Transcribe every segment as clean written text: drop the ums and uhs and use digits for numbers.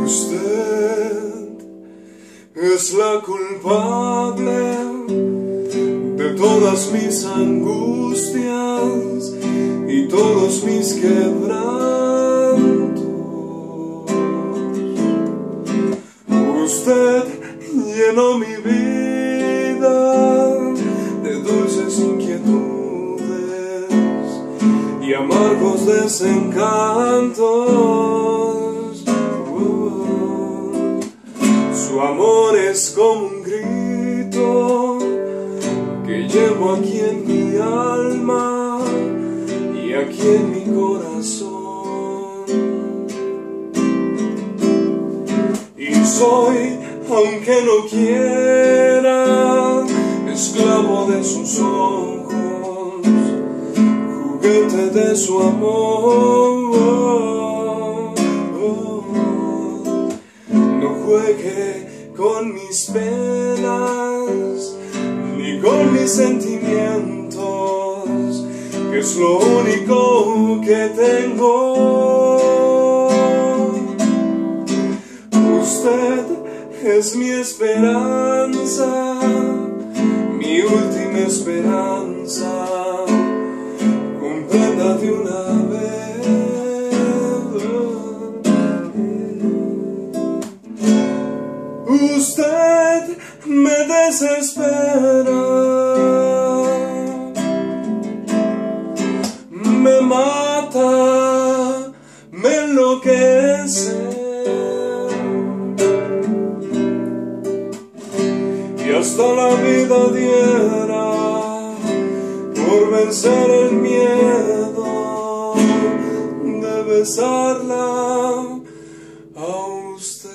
Usted es la culpable de todas mis angustias y todos mis quebrantos. Usted llenó mi vida de dulces inquietudes y amargos desencantos. Su amor es como un grito que llevo aquí en mi alma y aquí en mi corazón. Y soy, aunque no quiera, esclavo de sus ojos, juguete de su amor. No juegue con mis penas ni con mis sentimientos, que es lo único que tengo. Usted es mi esperanza, mi última esperanza. Comprenda de una vez. Usted me desespera, me mata, me enloquece, y hasta la vida diera por vencer el miedo de besarla a usted.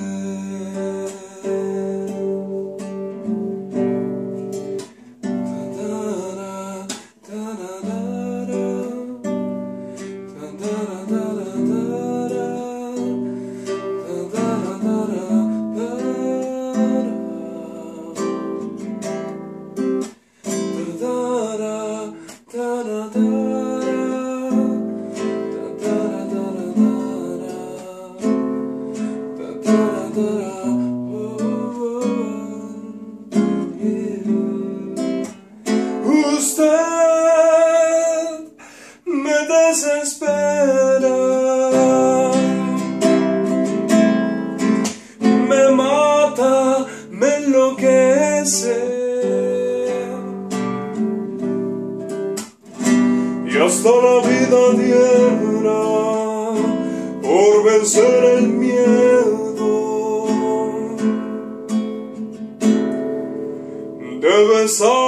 Usted me desespera, me mata, me enloquece, y hasta la vida diera por vencer el miedo de besar